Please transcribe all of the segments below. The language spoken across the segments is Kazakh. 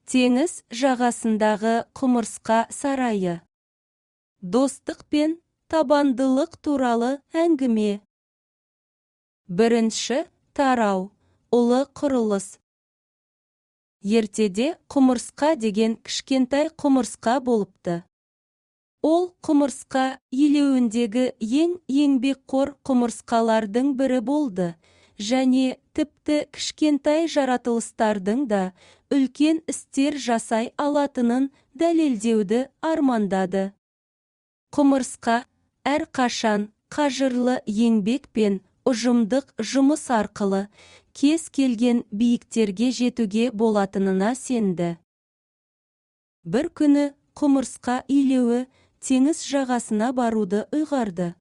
Теңіз жағасындағы құмырсқа сарайы. Достық пен табандылық туралы әңгіме. Бірінші тарау. Ұлы құрылыс. Ертеде құмырсқа деген кішкентай құмырсқа болыпты. Ол құмырсқа елеуіндегі ең еңбекқор құмырсқалардың бірі болды, және тіпті кішкентай жаратылыстардың да үлкен істер жасай алатынын дәлелдеуді армандады. Құмырсқа әрқашан қажырлы еңбек пен ұжымдық жұмыс арқылы кез келген биіктерге жетуге болатынына сенді. Бір күні құмырсқа илеуі теңіз жағасына баруды ұйғарды.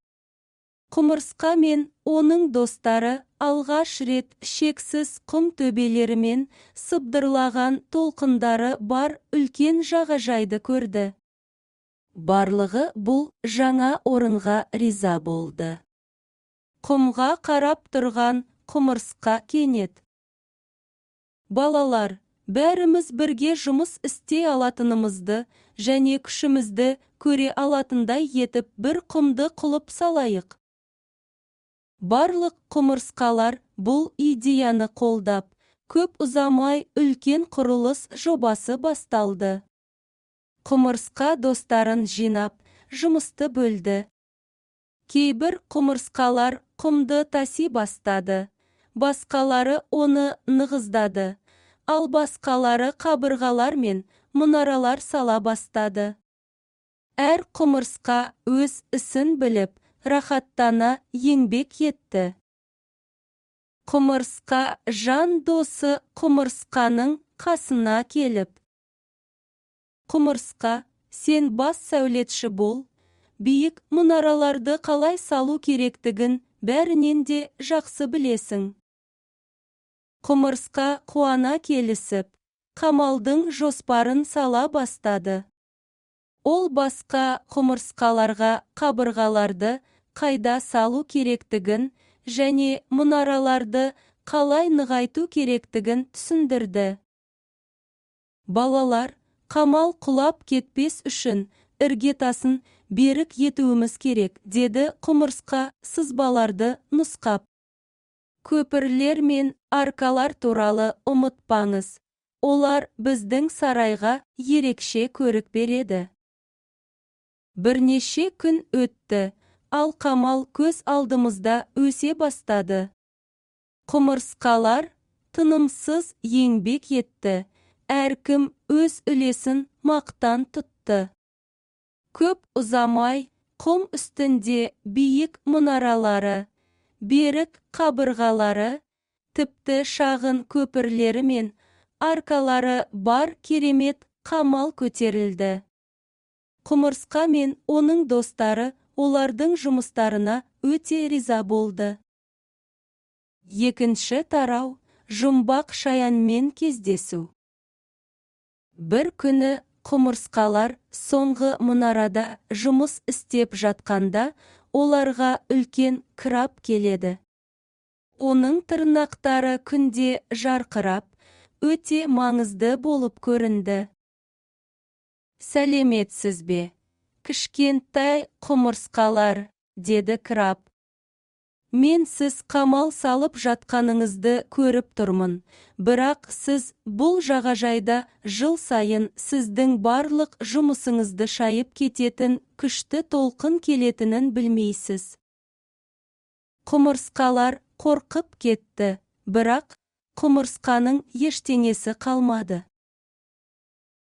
Құмырсқа мен оның достары алғаш рет шексіз құм төбелері мен сыбдырлаған толқындары бар үлкен жағажайды көрді. Барлығы бұл жаңа орынға риза болды. Құмға қарап тұрған құмырсқа кенет: «Балалар, бәріміз бірге жұмыс істей алатынымызды және күшімізді көре алатындай етіп бір құмды құлып салайық». Барлық құмырсқалар бұл идеяны қолдап, көп ұзамай үлкен құрылыс жобасы басталды. Құмырсқа достарын жинап, жұмысты бөлді. Кейбір құмырсқалар құмды таси бастады, басқалары оны нығыздады, ал басқалары қабырғалар мен мұнаралар сала бастады. Әр құмырсқа өз ісін біліп, рахаттана еңбек етті. Құмырсқа жан досы құмырсқаның қасына келіп: «Құмырсқа, сен бас сәулетші бол, биік мұнараларды қалай салу керектігін бәрінен де жақсы білесің». Құмырсқа қуана келісіп, қамалдың жоспарын сала бастады. Ол басқа құмырсқаларға қабырғаларды қайда салу керектігін және мұнараларды қалай нығайту керектігін түсіндірді. «Балалар, қамал құлап кетпес үшін іргетасын берік етуіміз керек», деді құмырсқа сызбаларды нұсқап. «Көпірлер мен аркалар туралы ұмытпаңыз, олар біздің сарайға ерекше көрік береді». Бірнеше күн өтті, ал қамал көз алдымызда өсе бастады. Құмырсқалар тынымсыз еңбек етті, әркім өз үлесін мақтан тұтты. Көп ұзамай, құм үстінде биік мұнаралары, берік қабырғалары, тіпті шағын көпірлері мен аркалары бар керемет қамал көтерілді. Құмырсқа мен оның достары олардың жұмыстарына өте риза болды. Екінші тарау. Жұмбақ шаянмен кездесу. Бір күні құмырсқалар соңғы мұнарада жұмыс істеп жатқанда, оларға үлкен краб келеді. Оның тырнақтары күнде жарқырап, өте маңызды болып көрінді. «Сәлеметсіз бе, кішкентай құмырсқалар», деді краб. «Мен сіз қамал салып жатқаныңызды көріп тұрмын, бірақ сіз бұл жағажайда жыл сайын сіздің барлық жұмысыңызды шайып кететін күшті толқын келетінін білмейсіз». Құмырсқалар қорқып кетті, бірақ құмырсқаның ештеңесі қалмады.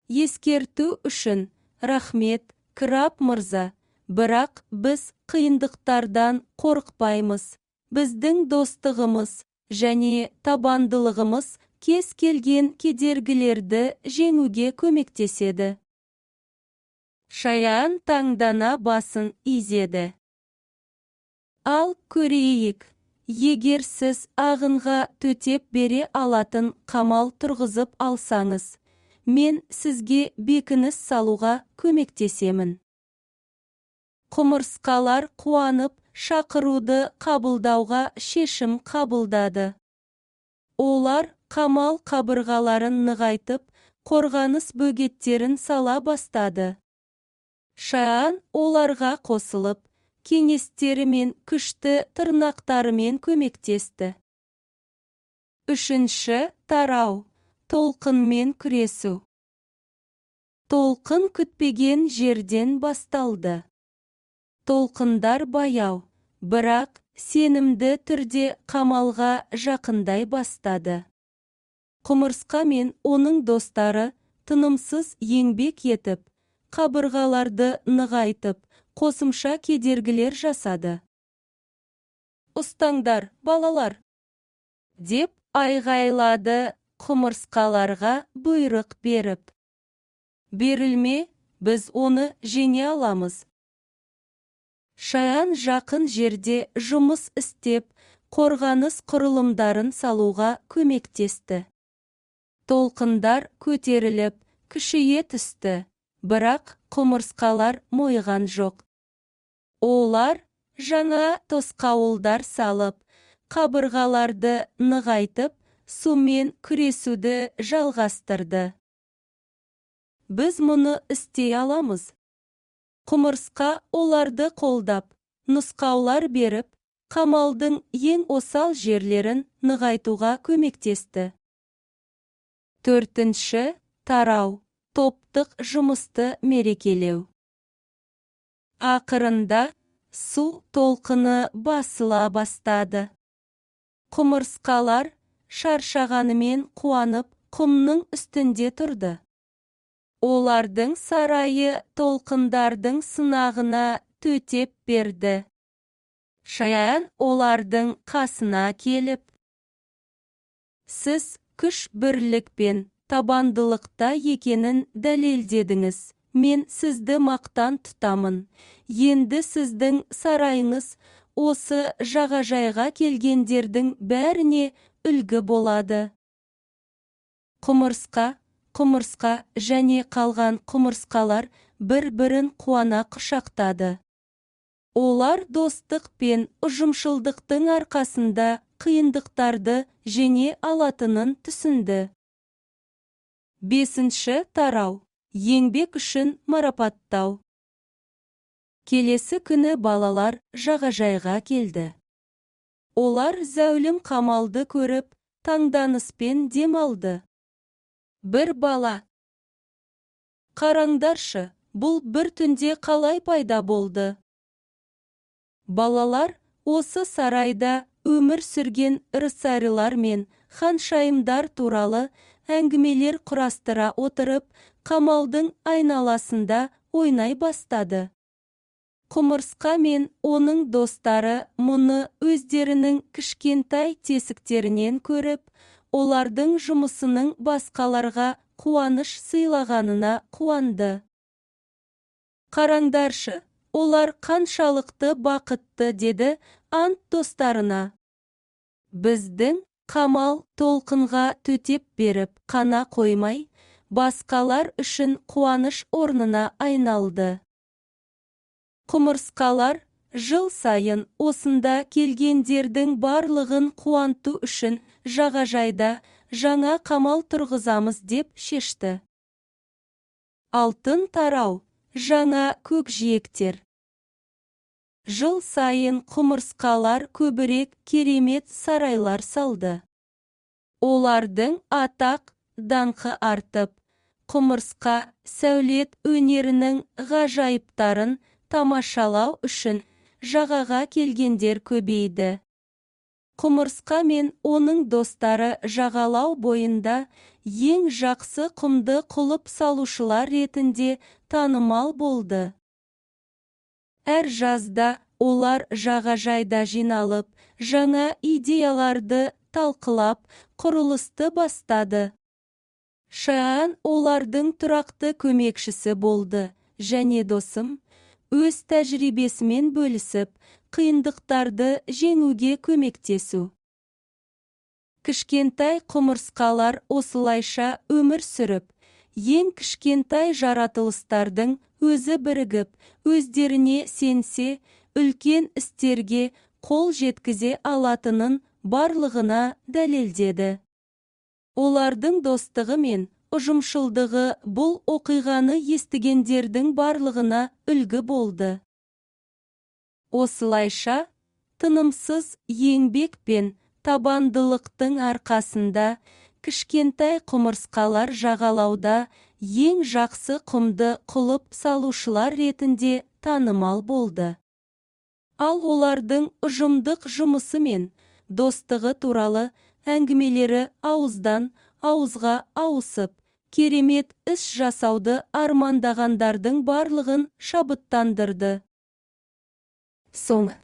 «Ескерту үшін рахмет, краб мырза, бірақ біз қиындықтардан қорықпаймыз. Біздің достығымыз және табандылығымыз кез келген кедергілерді жеңуге көмектеседі». Шаян таңдана басын изеді. «Ал көрейік, егер сіз ағынға төтеп бере алатын қамал тұрғызып алсаңыз, мен сізге бекініс салуға көмектесемін». Құмырсқалар қуанып, шақыруды қабылдауға шешім қабылдады. Олар қамал қабырғаларын нығайтып, қорғаныс бөгеттерін сала бастады. Шаан оларға қосылып, кеңестері мен күшті тырнақтарымен көмектесті. Үшінші тарау. Толқынмен күресу. Толқын күтпеген жерден басталды. Толқындар баяу, бірақ сенімді түрде қамалға жақындай бастады. Құмырсқа мен оның достары тынымсыз еңбек етіп, қабырғаларды нығайтып, қосымша кедергілер жасады. «Ұстаңдар, балалар!» деп айғайлады құмырсқаларға бұйрық беріп. «Берілме, біз оны жеңе аламыз». Шаан жақын жерде жұмыс істеп, қорғаныс құрылымдарын салуға көмектесті. Толқындар көтеріліп, күшейе түсті, бірақ құмырсқалар мойыған жоқ. Олар жаңа тосқауылдар салып, қабырғаларды нығайтып, сумен күресуді жалғастырды. «Біз мұны істей аламыз». Құмырсқа оларды қолдап, нұсқаулар беріп, қамалдың ең осал жерлерін нығайтуға көмектесті. Төртінші тарау. Топтық жұмысты мерекелеу. Ақырында су толқыны басыла бастады. Құмырсқалар шаршағанымен қуанып, құмның үстінде тұрды. Олардың сарайы толқындардың сынағына төтеп берді. Шаан олардың қасына келіп: «Сіз күш бірлікпен, табандылықта екенін дәлелдедіңіз. Мен сізді мақтан тұтамын. Енді сіздің сарайыңыз осы жағажайға келгендердің бәріне үлгі болады». Құмырсқа және қалған құмырсқалар бір-бірін қуана құшақтады. Олар достық пен ұжымшылдықтың арқасында қиындықтарды жеңе алатынын түсінді. Бесінші тарау. Еңбек үшін марапаттау. Келесі күні балалар жағажайға келді. Олар зәулім қамалды көріп, таңданыспен демалды. Бір бала: «Қараңдаршы, бұл бір түнде қалай пайда болды?» Балалар осы сарайда өмір сүрген рыцарьлар мен ханшайымдар туралы әңгімелер құрастыра отырып, қамалдың айналасында ойнай бастады. Құмырсқа мен оның достары мұны өздерінің кішкентай тесіктерінен көріп, олардың жұмысының басқаларға қуаныш сыйлағанына қуанды. «Қараңдаршы, олар қаншалықты бақытты», деді ант достарына. Біздің қамал толқынға төтеп беріп қана қоймай, басқалар үшін қуаныш орнына айналды. Құмырсқалар жыл сайын осында келгендердің барлығын қуанту үшін жағажайда жаңа қамал тұрғызамыз деп шешті. Алтын тарау. Жаңа көкжиектер. Жыл сайын құмырсқалар көбірек керемет сарайлар салды. Олардың атақ даңқы артып, құмырсқа сәулет өнерінің ғажайыптарын тамашалау үшін жағаға келгендер көбейді. Құмырсқа мен оның достары жағалау бойында ең жақсы құмды құлып салушылар ретінде танымал болды. Әр жазда олар жағажайда жиналып, жаңа идеяларды талқылап, құрылысты бастады. Шаан олардың тұрақты көмекшісі болды, және досым өз тәжірибесімен бөлісіп, қиындықтарды жеңуге көмектесу. Кішкентай құмырсқалар осылайша өмір сүріп, ең кішкентай жаратылыстардың өзі бірігіп, өздеріне сенсе, үлкен істерге қол жеткізе алатынын барлығына дәлелдеді. Олардың достығы мен ұжымшылдығы бұл оқиғаны естігендердің барлығына үлгі болды. Осылайша, тынымсыз еңбек пен табандылықтың арқасында кішкентай құмырсқалар жағалауда ең жақсы құмды құлып салушылар ретінде танымал болды. Ал олардың ұжымдық жұмысы мен достығы туралы әңгімелері ауыздан ауызға ауысып, керемет іс жасауды армандағандардың барлығын шабыттандырды. Соң